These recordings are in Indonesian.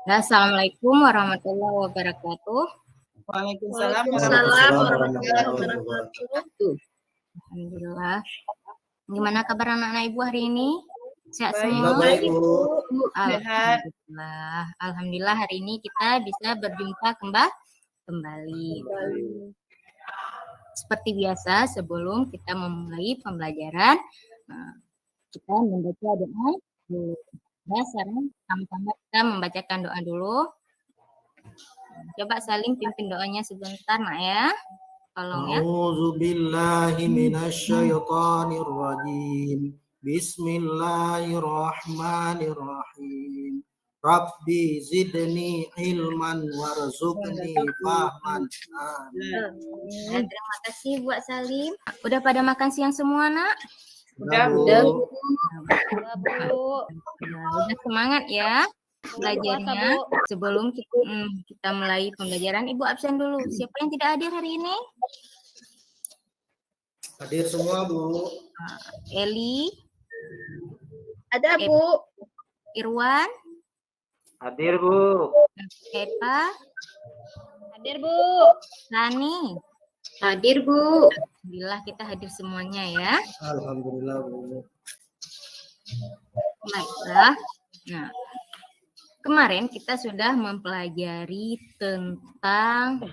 Assalamualaikum warahmatullahi wabarakatuh. Waalaikumsalam warahmatullahi wabarakatuh. Alhamdulillah. Gimana kabar anak-anak Ibu hari ini? Sehat semua? Baik, Bu. Alhamdulillah. Alhamdulillah hari ini kita bisa berjumpa kembali. Seperti biasa, sebelum kita memulai pembelajaran, kita membaca doa dulu. Sekarang sama-sama kita membacakan doa dulu. Coba Salim pimpin doanya sebentar, Nak ya. Tolong ya. A'udzubillahi minasyaitonir rajim. Bismillahirrahmanirrahim. Rabbi zidni ilman warzuqni fahman. Terima kasih buat Salim. Udah pada makan siang semua, Nak? Udah. Udah semangat ya belajarnya. Sebelum kita mulai pembelajaran, Ibu absen dulu. Siapa yang tidak hadir hari ini? Hadir semua, Bu. Eli. Ada, Bu. Irwan. Hadir, Bu. Epa. Hadir, Bu. Rani. Hadir, Bu. Alhamdulillah kita hadir semuanya ya. Alhamdulillah, Bu. Baiklah. Nah, kemarin kita sudah mempelajari tentang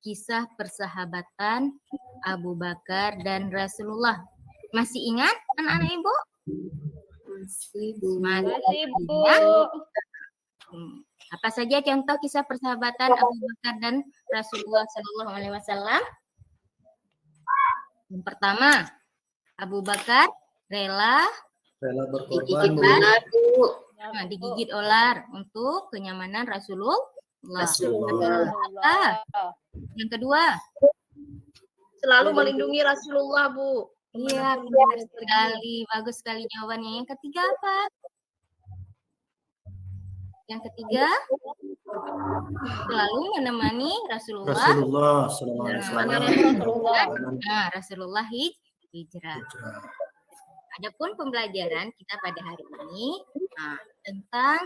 kisah persahabatan Abu Bakar dan Rasulullah. Masih ingat anak-anak Ibu? Masih, Bu. Masih, Bu. Apa saja contoh kisah persahabatan Abu Bakar dan Rasulullah Shallallahu Alaihi Wasallam? Yang pertama, Abu Bakar rela berkorban, Bu. digigit ular untuk kenyamanan Rasulullah. Yang kedua, Selalu melindungi Rasulullah, Bu. iya benar sekali, bagus sekali jawabannya. Yang ketiga apa? Yang ketiga, selalu menemani Rasulullah sallallahu alaihi wasallam. Rasulullah hijrah. Adapun pembelajaran kita pada hari ini tentang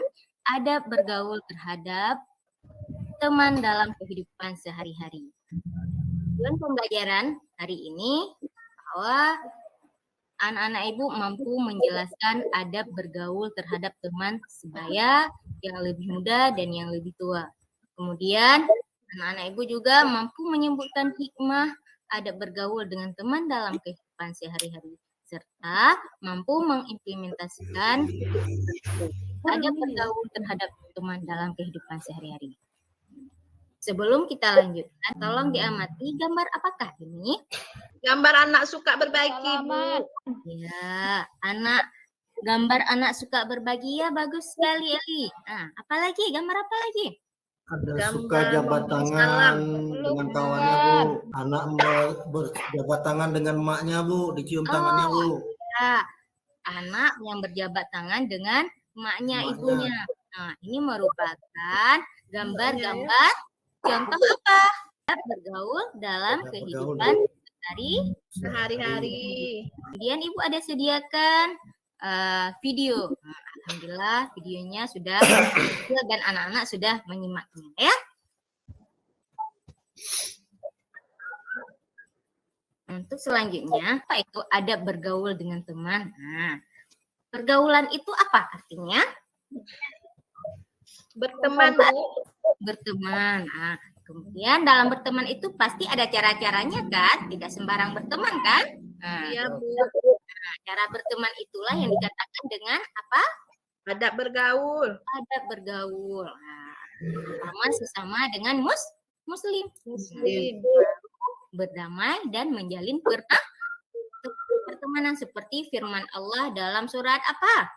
adab bergaul terhadap teman dalam kehidupan sehari-hari. Tujuan pembelajaran hari ini bahwa anak-anak Ibu mampu menjelaskan adab bergaul terhadap teman sebaya yang lebih muda dan yang lebih tua. Kemudian anak-anak Ibu juga mampu menyebutkan hikmah adab bergaul dengan teman dalam kehidupan sehari-hari, serta mampu mengimplementasikan adab bergaul terhadap teman dalam kehidupan sehari-hari. Sebelum kita lanjutkan, tolong diamati gambar apakah ini? Gambar anak suka berbagi, Bu. Ya, gambar anak suka berbagi ya, bagus sekali Eli. Apalagi gambar apa lagi? Ada Gambar suka jabat tangan dengan kawannya, Bu. Anak berjabat tangan dengan emaknya, Bu. Dicium tangannya, Bu. Ya, anak yang berjabat tangan dengan emaknya, ibunya. Nah, ini merupakan gambar-gambar contoh apa? Bergaul dalam kehidupan sehari-hari. Kemudian Ibu ada sediakan video. Alhamdulillah videonya sudah dan anak-anak sudah menyimaknya ya. Untuk selanjutnya, apa itu adab bergaul dengan teman? Pergaulan itu apa artinya? Berteman, Bu. Berteman. Kemudian dalam berteman itu pasti ada cara-caranya kan? Tidak sembarang berteman kan? Iya, Bu. Cara berteman itulah yang dikatakan dengan apa? Adab bergaul. Adab bergaul. Sama sesama dengan muslim. Berdamai dan menjalin pertemanan seperti firman Allah dalam surat apa?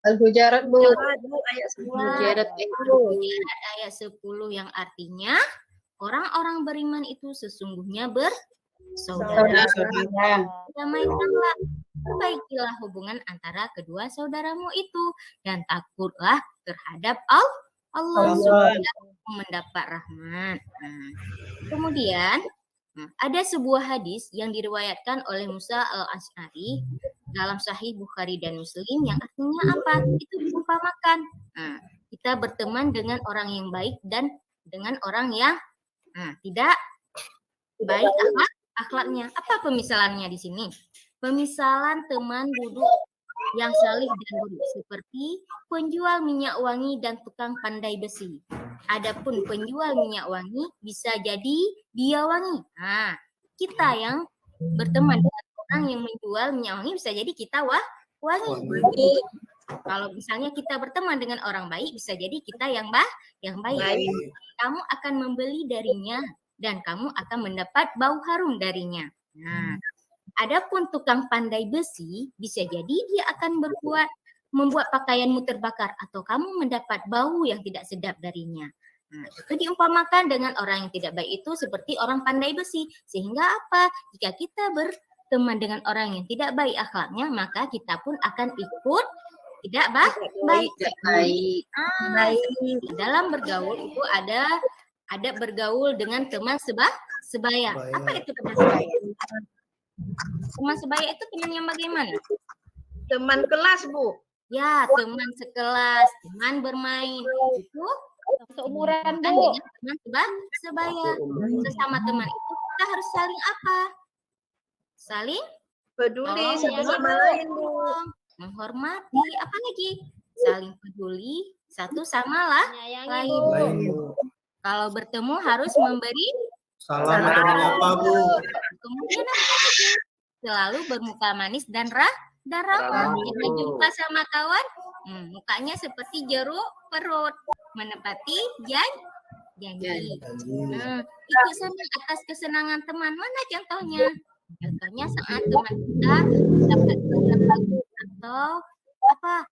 Al-Hujarat, Bu. Al-Hujarat ayat 10 yang artinya orang-orang beriman itu sesungguhnya bersaudara. Damaikanlah, perbaikilah hubungan antara kedua saudaramu itu dan takutlah terhadap Allah supaya mendapat rahmat. Kemudian ada sebuah hadis yang diriwayatkan oleh Musa al-Asy'ari dalam Sahih Bukhari dan Muslim yang artinya apa? Itu diumpamakan. Nah, kita berteman dengan orang yang baik dan dengan orang yang tidak baik akhlaknya. Apa pemisalannya di sini? Pemisalan teman duduk yang salih dan buruk seperti penjual minyak wangi dan tukang pandai besi. Adapun penjual minyak wangi bisa jadi dia wangi. Nah, kita yang berteman dengan orang yang menjual minyak wangi bisa jadi kita wangi. Kalau misalnya kita berteman dengan orang baik bisa jadi kita yang baik. Kamu akan membeli darinya dan kamu akan mendapat bau harum darinya. Nah, adapun tukang pandai besi bisa jadi dia akan membuat pakaianmu terbakar atau kamu mendapat bau yang tidak sedap darinya. Nah, itu diumpamakan dengan orang yang tidak baik itu seperti orang pandai besi. Sehingga apa? Jika kita berteman dengan orang yang tidak baik akhlaknya, maka kita pun akan ikut tidak baik. Dalam bergaul itu ada bergaul dengan teman sebaya. Apa itu teman sebaya? Teman sebaya itu teman yang bagaimana? Teman kelas, Bu. Ya, teman sekelas, teman bermain. Itu seumuran, dengan Bu. teman sebaya. Sesama teman itu kita harus saling apa? Saling Peduli tolong satu sama menyayangi, lain, Bu. menghormati, apa lagi? Saling peduli satu sama lain. Lain, Bu. Kalau bertemu harus memberi Salam atau menyapa, Bu. Kemudian apa lagi? Selalu bermuka manis dan ramah. Kita jumpa sama kawan, mukanya seperti jeruk perut, menepati janji. Ikut senang atas kesenangan teman. Mana contohnya? Contohnya saat teman kita dapat atau apa?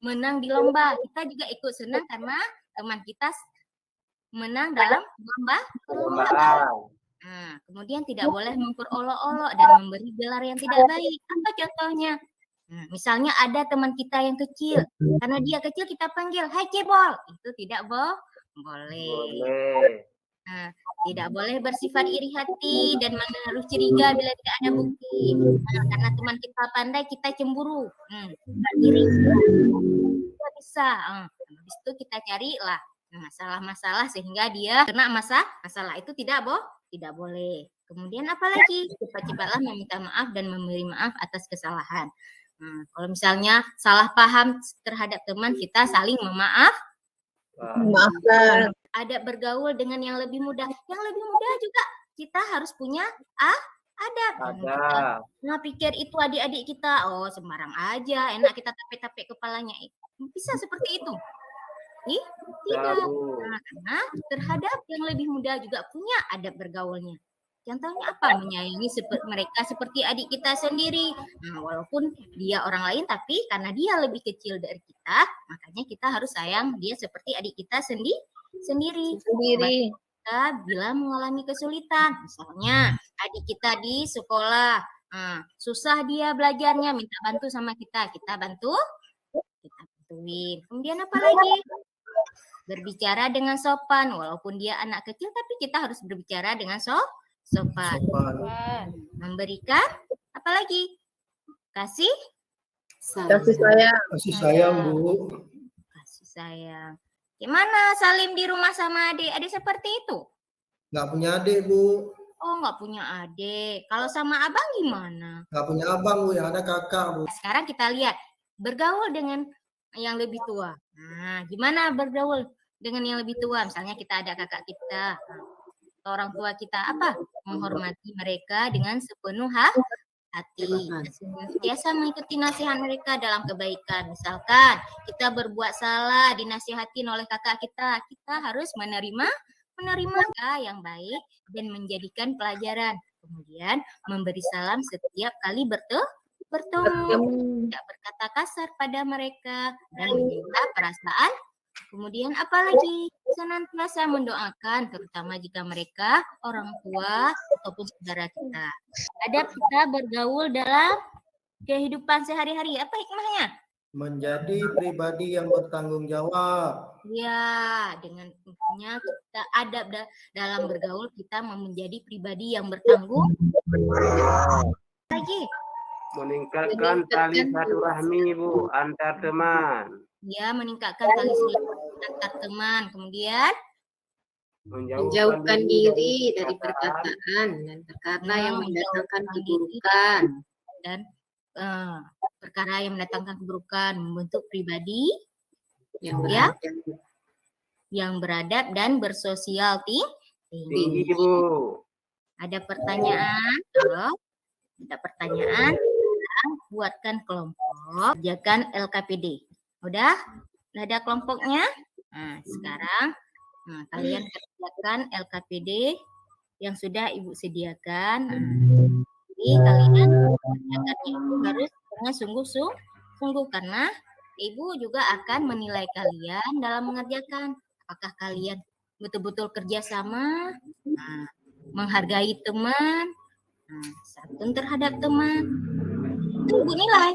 Menang di lomba, kita juga ikut senang karena teman kita menang dalam lomba. Nah, kemudian tidak boleh memperolok-olok dan memberi gelar yang tidak baik. Apa contohnya? Nah, misalnya ada teman kita yang kecil, karena dia kecil kita panggil, "Hai cebol." Itu tidak boleh. Nah, tidak boleh bersifat iri hati dan menaruh curiga bila tidak ada bukti. Nah, karena teman kita pandai, kita cemburu. Iri. Tidak bisa. Habis itu kita carilah masalah-masalah sehingga dia kena masalah itu tidak boleh. Kemudian apalagi cepat-cepatlah meminta maaf dan memberi maaf atas kesalahan. Kalau misalnya salah paham terhadap teman kita saling Maafkan. ada bergaul dengan yang lebih muda. Yang lebih muda juga kita harus punya adab. Nah, pikir itu adik-adik kita, oh sembarang aja, enak kita tapek-tapek kepalanya. Bisa seperti itu? Tidak. Nah, karena terhadap yang lebih muda juga punya adab bergaulnya. Contohnya apa? Menyayangi mereka seperti adik kita sendiri. Nah, walaupun dia orang lain, tapi karena dia lebih kecil dari kita, makanya kita harus sayang dia seperti adik kita sendiri. Kita bila mengalami kesulitan, misalnya adik kita di sekolah, susah dia belajarnya, minta bantu sama kita bantuin. Kemudian apa lagi? Berbicara dengan sopan, walaupun dia anak kecil, tapi kita harus berbicara dengan sopan. Memberikan apa lagi? Kasih sayang, Bu. Kasih sayang. Gimana Salim di rumah sama adik? Adik seperti itu? Nggak punya adik, Bu. Oh, nggak punya adik. Kalau sama abang gimana? Nggak punya abang, Bu. Yang ada kakak, Bu. Sekarang kita lihat bergaul dengan yang lebih tua. Nah, gimana bergaul dengan yang lebih tua? Misalnya kita ada kakak kita, orang tua kita apa? Menghormati mereka dengan sepenuh hati. Biasa mengikuti nasihat mereka dalam kebaikan. Misalkan kita berbuat salah, dinasihatin oleh kakak kita, kita harus menerima yang baik dan menjadikan pelajaran. Kemudian memberi salam setiap kali bertemu, tidak berkata kasar pada mereka dan menjaga perasaan. Kemudian apalagi senantiasa mendoakan, terutama jika mereka orang tua ataupun saudara kita. Adab kita bergaul dalam kehidupan sehari-hari. Apa hikmahnya? Menjadi pribadi yang bertanggung jawab. Ya, dengan tentunya kita adab dalam bergaul kita menjadi pribadi yang bertanggung jawab. Lagi Meningkatkan tali silaturahmi, Bu, antar teman. Ya, meningkatkan tali silaturahmi antar teman. Kemudian Menjauhkan diri dari perkataan dan perkara yang mendatangkan keburukan. Dan perkara yang mendatangkan keburukan, membentuk pribadi yang beradab dan bersosial tinggi. Bu. Ada pertanyaan? Halo? Ada pertanyaan? Buatkan kelompok, kerjakan LKPD. Udah? Ada kelompoknya? Nah, sekarang kalian kerjakan LKPD yang sudah Ibu sediakan. Jadi kalian kerjakannya itu harus dengan sungguh-sungguh karena Ibu juga akan menilai kalian dalam mengerjakan. Apakah kalian betul-betul kerjasama, menghargai teman, santun terhadap teman. Itu Ibu nilai.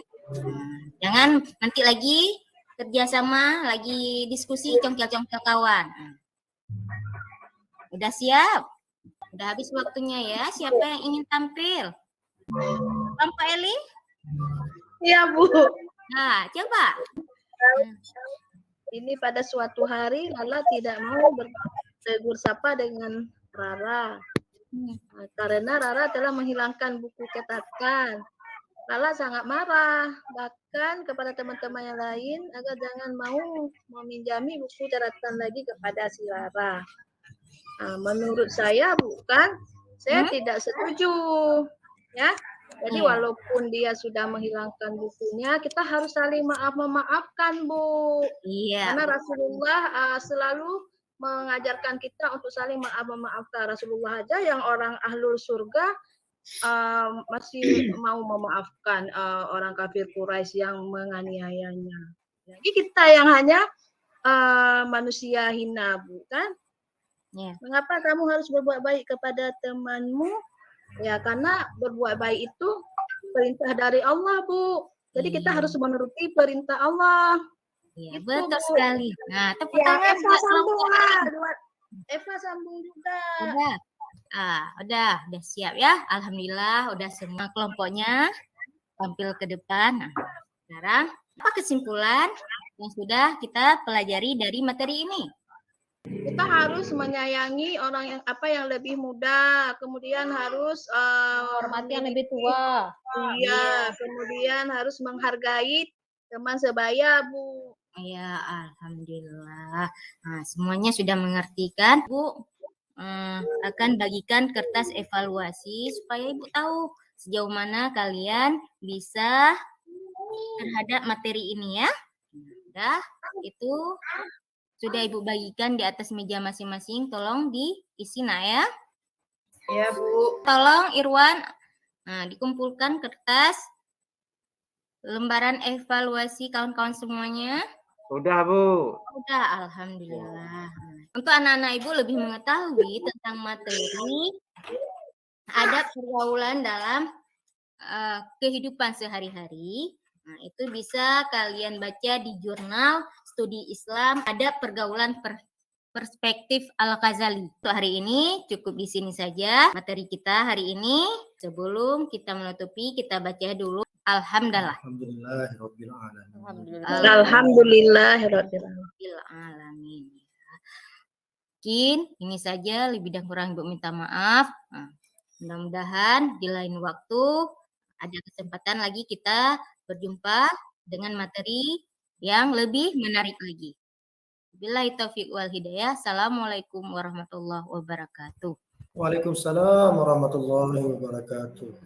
Jangan nanti lagi kerjasama, lagi diskusi congkel-congkel kawan. Udah siap? Udah habis waktunya ya. Siapa yang ingin tampil? Pak Eli? Iya, Bu. Nah, coba. Ini pada suatu hari Lala tidak mau bertegur sapa dengan Rara. Karena Rara telah menghilangkan buku cetakan. Lala sangat marah, bahkan kepada teman-teman yang lain agar jangan mau meminjami buku catatan lagi kepada si Rara. Menurut saya saya tidak setuju, ya. Jadi walaupun dia sudah menghilangkan bukunya, kita harus saling memaafkan, Bu. Iya. Karena Rasulullah selalu mengajarkan kita untuk saling memaafkan. Rasulullah aja yang orang ahlul surga masih mau memaafkan orang kafir Quraisy yang menganiayanya. Jadi kita yang hanya manusia hina, bukan? Yeah. Mengapa kamu harus berbuat baik kepada temanmu? Ya, karena berbuat baik itu perintah dari Allah, Bu. Jadi kita harus menuruti perintah Allah. Iya, gitu, betul Bu. sekali. Nah, tepuk Ya, tangan Eva buat sambung kelompok lah. ini. Eva sambung juga. Udah siap ya. Alhamdulillah udah semua kelompoknya tampil ke depan. Nah, sekarang apa kesimpulan yang sudah kita pelajari dari materi ini? Kita harus menyayangi orang yang lebih muda, kemudian harus Hormati yang lebih tua. Iya, kemudian harus menghargai teman sebaya, Bu. Ya, alhamdulillah. Nah, semuanya sudah mengerti kan, Bu? Akan bagikan kertas evaluasi supaya Ibu tahu sejauh mana kalian bisa terhadap materi ini ya. Udah, itu sudah Ibu bagikan di atas meja masing-masing. Tolong diisi ya. Ya, Bu. Tolong Irwan, dikumpulkan kertas lembaran evaluasi kawan-kawan semuanya. Udah, Bu. Udah, alhamdulillah. Untuk anak-anak Ibu lebih mengetahui tentang materi adab pergaulan dalam kehidupan sehari-hari. Nah, itu bisa kalian baca di jurnal studi Islam adab pergaulan perspektif Al-Ghazali. Untuk hari ini cukup di sini saja materi kita hari ini. Sebelum kita menutupi, kita baca dulu Alhamdulillah. Alhamdulillahirabbil alamin. Alhamdulillahirabbil alamin. Mungkin ini saja, lebih dan kurang Ibu minta maaf. Mudah-mudahan di lain waktu ada kesempatan lagi kita berjumpa dengan materi yang lebih menarik lagi. Billahi taufiq wal hidayah. Assalamualaikum warahmatullahi wabarakatuh. Waalaikumsalam warahmatullahi wabarakatuh.